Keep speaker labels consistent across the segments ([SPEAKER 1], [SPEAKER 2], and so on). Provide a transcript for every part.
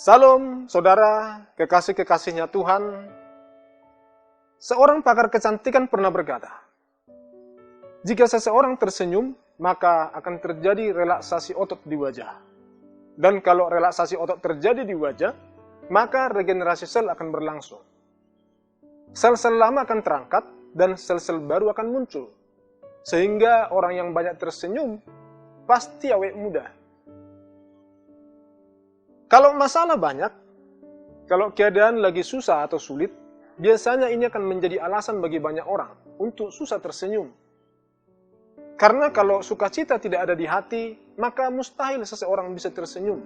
[SPEAKER 1] Salam, saudara, kekasih-kekasihnya Tuhan. Seorang pakar kecantikan pernah berkata, jika seseorang tersenyum, maka akan terjadi relaksasi otot di wajah. Dan kalau relaksasi otot terjadi di wajah, maka regenerasi sel akan berlangsung. Sel-sel lama akan terangkat dan sel-sel baru akan muncul. Sehingga orang yang banyak tersenyum, pasti awet muda. Kalau masalah banyak, kalau keadaan lagi susah atau sulit, biasanya ini akan menjadi alasan bagi banyak orang untuk susah tersenyum. Karena kalau sukacita tidak ada di hati, maka mustahil seseorang bisa tersenyum,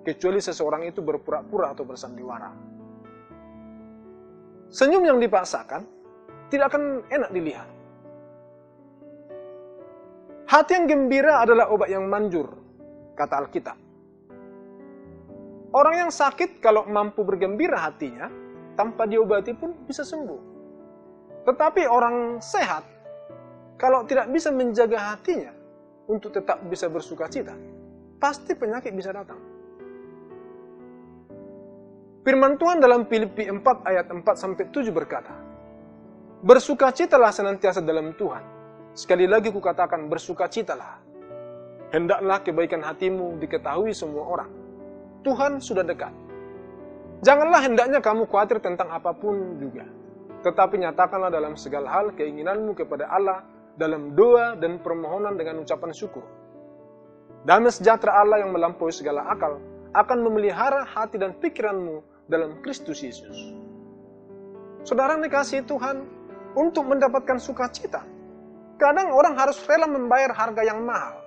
[SPEAKER 1] kecuali seseorang itu berpura-pura atau bersandiwara. Senyum yang dipaksakan tidak akan enak dilihat. Hati yang gembira adalah obat yang manjur, kata Alkitab. Orang yang sakit kalau mampu bergembira hatinya, tanpa diobati pun bisa sembuh. Tetapi orang sehat, kalau tidak bisa menjaga hatinya untuk tetap bisa bersukacita, pasti penyakit bisa datang. Firman Tuhan dalam Filipi 4 ayat 4-7 berkata, bersukacitalah senantiasa dalam Tuhan. Sekali lagi kukatakan, bersukacitalah. Hendaklah kebaikan hatimu diketahui semua orang. Tuhan sudah dekat. Janganlah hendaknya kamu khawatir tentang apapun juga. Tetapi nyatakanlah dalam segala hal keinginanmu kepada Allah dalam doa dan permohonan dengan ucapan syukur. Damai sejahtera Allah yang melampaui segala akal akan memelihara hati dan pikiranmu dalam Kristus Yesus. Saudara dikasihi Tuhan, untuk mendapatkan sukacita, kadang orang harus rela membayar harga yang mahal.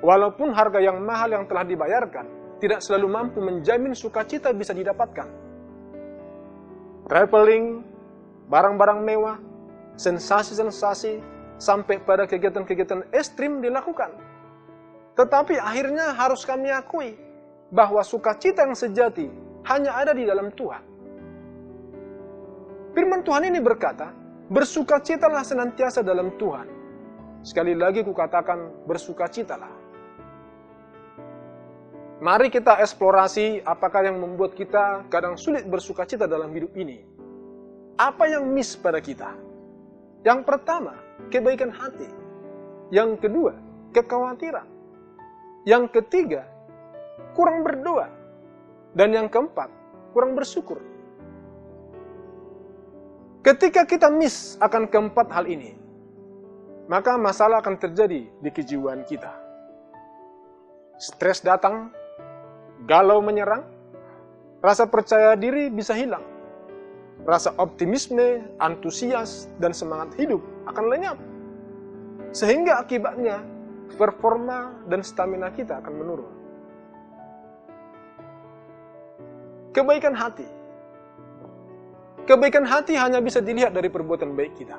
[SPEAKER 1] Walaupun harga yang mahal yang telah dibayarkan tidak selalu mampu menjamin sukacita bisa didapatkan. Traveling, barang-barang mewah, sensasi-sensasi, sampai pada kegiatan-kegiatan ekstrim dilakukan. Tetapi akhirnya harus kami akui bahwa sukacita yang sejati hanya ada di dalam Tuhan. Firman Tuhan ini berkata, bersukacitalah senantiasa dalam Tuhan. Sekali lagi kukatakan, bersukacitalah. Mari kita eksplorasi apakah yang membuat kita kadang sulit bersukacita dalam hidup ini. Apa yang miss pada kita? Yang pertama, kebaikan hati. Yang kedua, kekhawatiran. Yang ketiga, kurang berdoa. Dan yang keempat, kurang bersyukur. Ketika kita miss akan keempat hal ini, maka masalah akan terjadi di kejiwaan kita. Stres datang, galau menyerang, rasa percaya diri bisa hilang. Rasa optimisme, antusias, dan semangat hidup akan lenyap. Sehingga akibatnya, performa dan stamina kita akan menurun. Kebaikan hati. Kebaikan hati hanya bisa dilihat dari perbuatan baik kita.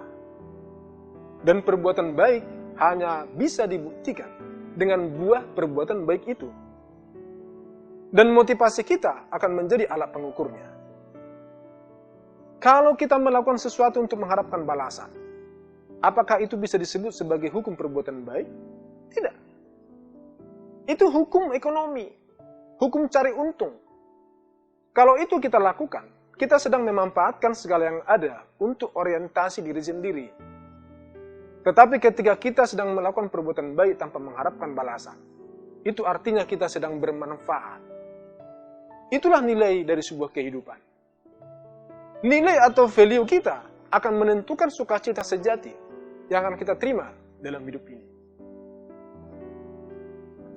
[SPEAKER 1] Dan perbuatan baik hanya bisa dibuktikan dengan buah perbuatan baik itu. Dan motivasi kita akan menjadi alat pengukurnya. Kalau kita melakukan sesuatu untuk mengharapkan balasan, apakah itu bisa disebut sebagai hukum perbuatan baik? Tidak. Itu hukum ekonomi, hukum cari untung. Kalau itu kita lakukan, kita sedang memanfaatkan segala yang ada untuk orientasi diri sendiri. Tetapi ketika kita sedang melakukan perbuatan baik tanpa mengharapkan balasan, itu artinya kita sedang bermanfaat. Itulah nilai dari sebuah kehidupan. Nilai atau value kita akan menentukan sukacita sejati yang akan kita terima dalam hidup ini.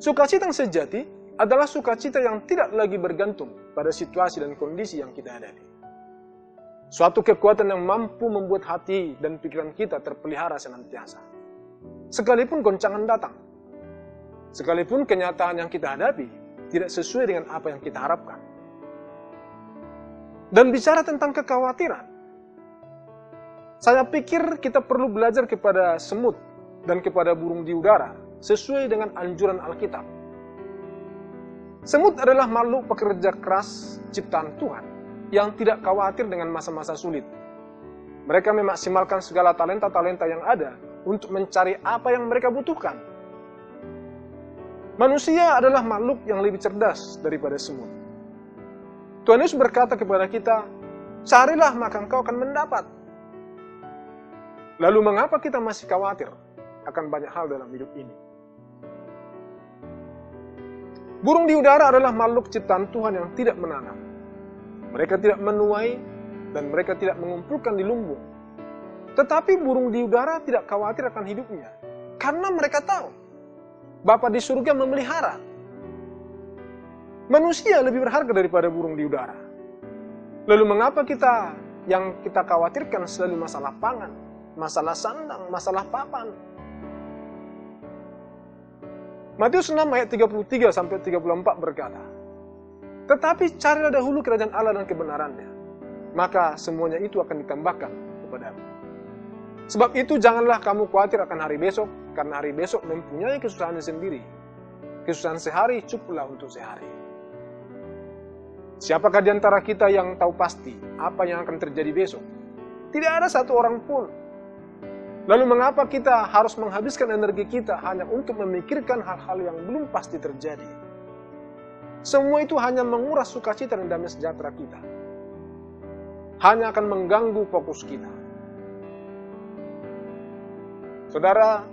[SPEAKER 1] Sukacita yang sejati adalah sukacita yang tidak lagi bergantung pada situasi dan kondisi yang kita hadapi. Suatu kekuatan yang mampu membuat hati dan pikiran kita terpelihara senantiasa. Sekalipun goncangan datang, sekalipun kenyataan yang kita hadapi tidak sesuai dengan apa yang kita harapkan. Dan bicara tentang kekhawatiran, saya pikir kita perlu belajar kepada semut dan kepada burung di udara sesuai dengan anjuran Alkitab. Semut adalah makhluk pekerja keras ciptaan Tuhan yang tidak khawatir dengan masa-masa sulit. Mereka memaksimalkan segala talenta-talenta yang ada untuk mencari apa yang mereka butuhkan. Manusia adalah makhluk yang lebih cerdas daripada semut. Tuhan Yesus berkata kepada kita, carilah maka engkau akan mendapat. Lalu mengapa kita masih khawatir akan banyak hal dalam hidup ini? Burung di udara adalah makhluk ciptaan Tuhan yang tidak menanam. Mereka tidak menuai dan mereka tidak mengumpulkan di lumbung. Tetapi burung di udara tidak khawatir akan hidupnya. Karena mereka tahu Bapa di surga memelihara. Manusia lebih berharga daripada burung di udara. Lalu mengapa yang kita khawatirkan selalu masalah pangan, masalah sandang, masalah papan? Matius 6 ayat 33 sampai 34 berkata, tetapi carilah dahulu kerajaan Allah dan kebenarannya, maka semuanya itu akan ditambahkan kepadamu. Sebab itu janganlah kamu khawatir akan hari besok, karena hari besok mempunyai kesusahannya sendiri. Kesusahan sehari cukuplah untuk sehari. Siapakah di antara kita yang tahu pasti apa yang akan terjadi besok? Tidak ada satu orang pun. Lalu mengapa kita harus menghabiskan energi kita hanya untuk memikirkan hal-hal yang belum pasti terjadi? Semua itu hanya menguras sukacita dan damai sejahtera kita. Hanya akan mengganggu fokus kita. Saudara,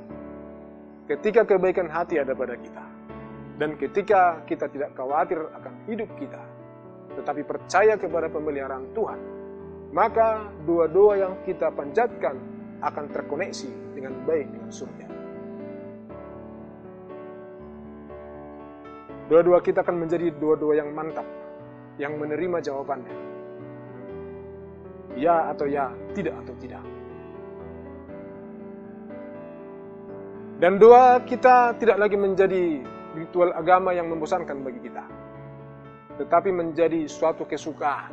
[SPEAKER 1] ketika kebaikan hati ada pada kita, dan ketika kita tidak khawatir akan hidup kita, tetapi percaya kepada pemeliharaan Tuhan, maka doa-doa yang kita panjatkan akan terkoneksi dengan baik dengan surga. Doa-doa kita akan menjadi doa-doa yang mantap, yang menerima jawabannya. Ya atau ya, tidak atau tidak. Dan doa kita tidak lagi menjadi ritual agama yang membosankan bagi kita, tetapi menjadi suatu kesukaan,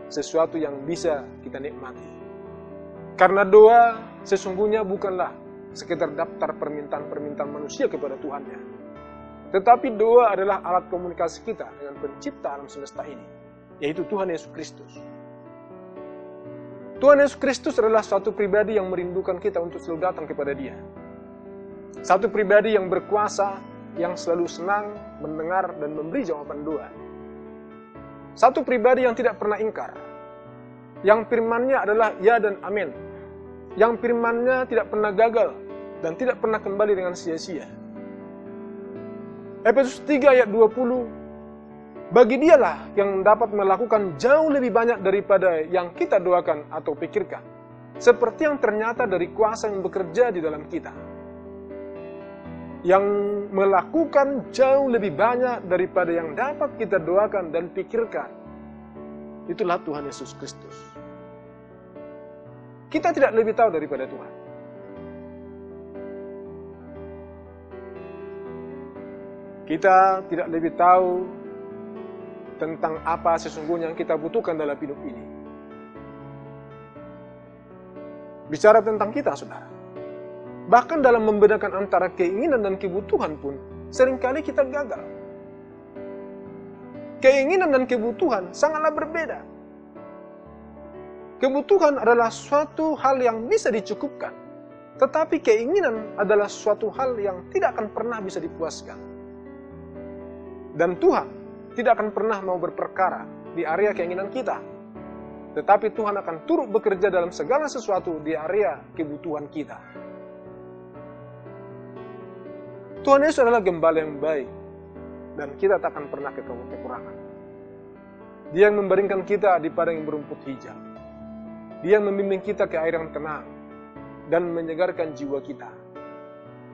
[SPEAKER 1] sesuatu yang bisa kita nikmati. Karena doa sesungguhnya bukanlah sekedar daftar permintaan-permintaan manusia kepada Tuhannya, tetapi doa adalah alat komunikasi kita dengan pencipta alam semesta ini, yaitu Tuhan Yesus Kristus. Tuhan Yesus Kristus adalah suatu pribadi yang merindukan kita untuk selalu datang kepada Dia. Satu pribadi yang berkuasa, yang selalu senang mendengar dan memberi jawaban doa. Satu pribadi yang tidak pernah ingkar, yang firman-Nya adalah ya dan amin, yang firman-Nya tidak pernah gagal dan tidak pernah kembali dengan sia-sia. Efesus 3 ayat 20, bagi Dialah yang dapat melakukan jauh lebih banyak daripada yang kita doakan atau pikirkan, seperti yang ternyata dari kuasa yang bekerja di dalam kita. Yang melakukan jauh lebih banyak daripada yang dapat kita doakan dan pikirkan. Itulah Tuhan Yesus Kristus. Kita tidak lebih tahu daripada Tuhan. Kita tidak lebih tahu tentang apa sesungguhnya yang kita butuhkan dalam hidup ini. Bicara tentang kita, saudara. Bahkan dalam membedakan antara keinginan dan kebutuhan pun, seringkali kita gagal. Keinginan dan kebutuhan sangatlah berbeda. Kebutuhan adalah suatu hal yang bisa dicukupkan, tetapi keinginan adalah suatu hal yang tidak akan pernah bisa dipuaskan. Dan Tuhan tidak akan pernah mau berperkara di area keinginan kita, tetapi Tuhan akan turut bekerja dalam segala sesuatu di area kebutuhan kita. Tuhan Yesus adalah gembala yang baik, dan kita tak akan pernah kekurangan. Dia yang membaringkan kita di padang yang berumput hijau. Dia yang membimbing kita ke air yang tenang, dan menyegarkan jiwa kita.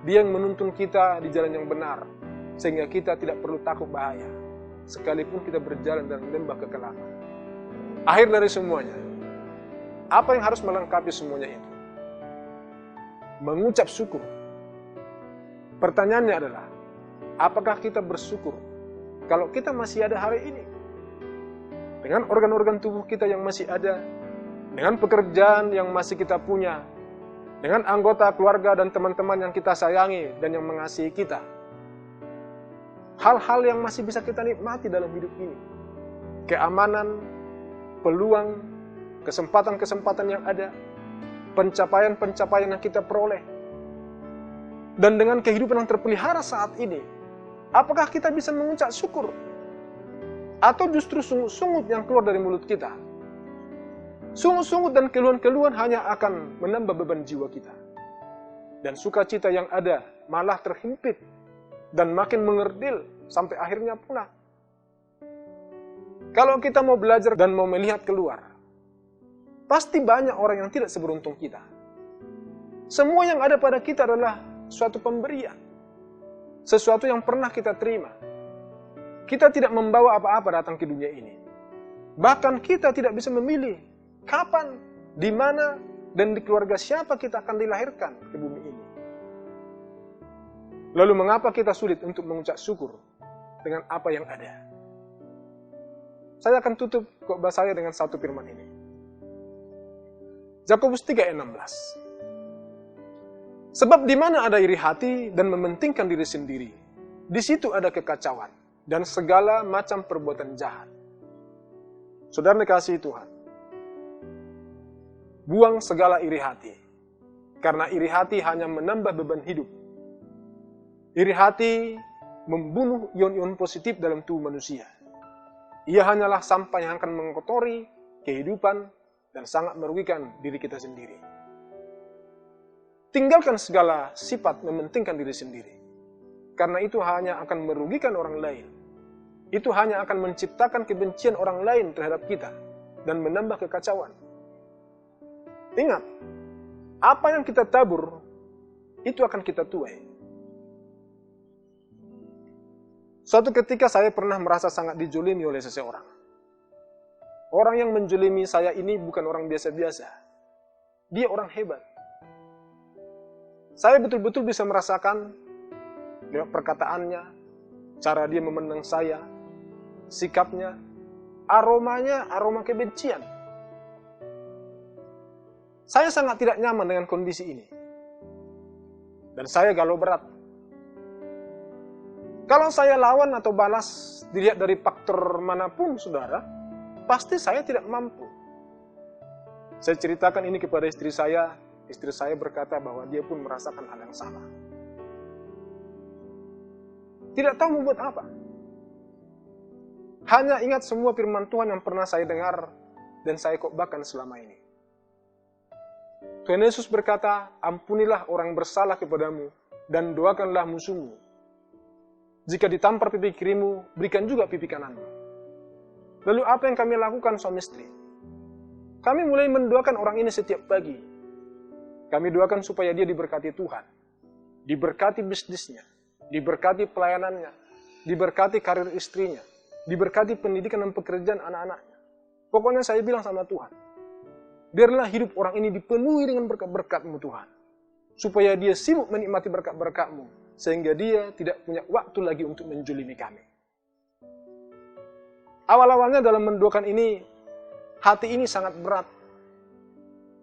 [SPEAKER 1] Dia yang menuntun kita di jalan yang benar, sehingga kita tidak perlu takut bahaya, sekalipun kita berjalan dalam lembah kegelapan. Akhir dari semuanya, apa yang harus melengkapi semuanya itu? Mengucap syukur. Pertanyaannya adalah, apakah kita bersyukur kalau kita masih ada hari ini? Dengan organ-organ tubuh kita yang masih ada, dengan pekerjaan yang masih kita punya, dengan anggota keluarga dan teman-teman yang kita sayangi dan yang mengasihi kita. Hal-hal yang masih bisa kita nikmati dalam hidup ini. Keamanan, peluang, kesempatan-kesempatan yang ada, pencapaian-pencapaian yang kita peroleh. Dan dengan kehidupan yang terpelihara saat ini, apakah kita bisa mengucap syukur? Atau justru sungut-sungut yang keluar dari mulut kita? Sungut-sungut dan keluhan-keluhan hanya akan menambah beban jiwa kita. Dan sukacita yang ada malah terhimpit dan makin mengerdil sampai akhirnya punah. Kalau kita mau belajar dan mau melihat keluar, pasti banyak orang yang tidak seberuntung kita. Semua yang ada pada kita adalah suatu pemberian. Sesuatu yang pernah kita terima. Kita tidak membawa apa-apa datang ke dunia ini. Bahkan kita tidak bisa memilih kapan, di mana, dan di keluarga siapa kita akan dilahirkan ke bumi ini. Lalu mengapa kita sulit untuk mengucap syukur dengan apa yang ada? Saya akan tutup khotbah saya dengan satu firman ini. Yakobus 3:16. Sebab di mana ada iri hati dan mementingkan diri sendiri, di situ ada kekacauan dan segala macam perbuatan jahat. Saudara dikasihi Tuhan, buang segala iri hati, karena iri hati hanya menambah beban hidup. Iri hati membunuh ion-ion positif dalam tubuh manusia. Ia hanyalah sampah yang akan mengotori kehidupan dan sangat merugikan diri kita sendiri. Tinggalkan segala sifat mementingkan diri sendiri, karena itu hanya akan merugikan orang lain. Itu hanya akan menciptakan kebencian orang lain terhadap kita dan menambah kekacauan. Ingat, apa yang kita tabur, itu akan kita tuai. Suatu ketika saya pernah merasa sangat dijolimi oleh seseorang. Orang yang menjolimi saya ini bukan orang biasa-biasa. Dia orang hebat. Saya betul-betul bisa merasakan lewat perkataannya, cara dia memandang saya, sikapnya, aromanya, aroma kebencian. Saya sangat tidak nyaman dengan kondisi ini. Dan saya galau berat. Kalau saya lawan atau balas, dilihat dari faktor manapun, saudara, pasti saya tidak mampu. Saya ceritakan ini kepada istri saya berkata bahwa dia pun merasakan hal yang sama. Tidak tahu membuat apa. Hanya ingat semua firman Tuhan yang pernah saya dengar dan saya khotbahkan selama ini. Tuhan Yesus berkata, ampunilah orang bersalah kepadamu dan doakanlah musuhmu. Jika ditampar pipi kirimu, berikan juga pipi kananmu. Lalu apa yang kami lakukan suami istri? Kami mulai mendoakan orang ini setiap pagi. Kami doakan supaya dia diberkati Tuhan. Diberkati bisnisnya. Diberkati pelayanannya. Diberkati karir istrinya. Diberkati pendidikan dan pekerjaan anak-anaknya. Pokoknya saya bilang sama Tuhan, biarlah hidup orang ini dipenuhi dengan berkat-berkat-Mu Tuhan. Supaya dia sibuk menikmati berkat-berkat-Mu. Sehingga dia tidak punya waktu lagi untuk menjolimi kami. Awal-awalnya dalam mendoakan ini, hati ini sangat berat.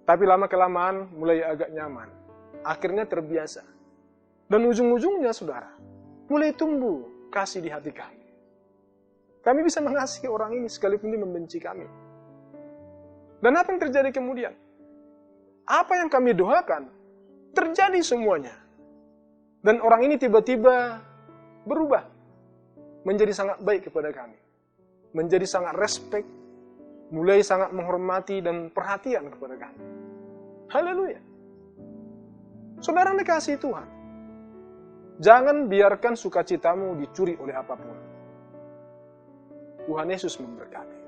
[SPEAKER 1] Tapi lama-kelamaan mulai agak nyaman. Akhirnya terbiasa. Dan ujung-ujungnya, saudara, mulai tumbuh kasih di hati kami. Kami bisa mengasihi orang ini sekalipun dia membenci kami. Dan apa yang terjadi kemudian? Apa yang kami doakan, terjadi semuanya. Dan orang ini tiba-tiba berubah. Menjadi sangat baik kepada kami. Menjadi sangat respect. Mulai sangat menghormati dan perhatian kepada kami. Haleluya. Saudara dikasihi Tuhan. Jangan biarkan sukacitamu dicuri oleh apapun. Tuhan Yesus memberkati.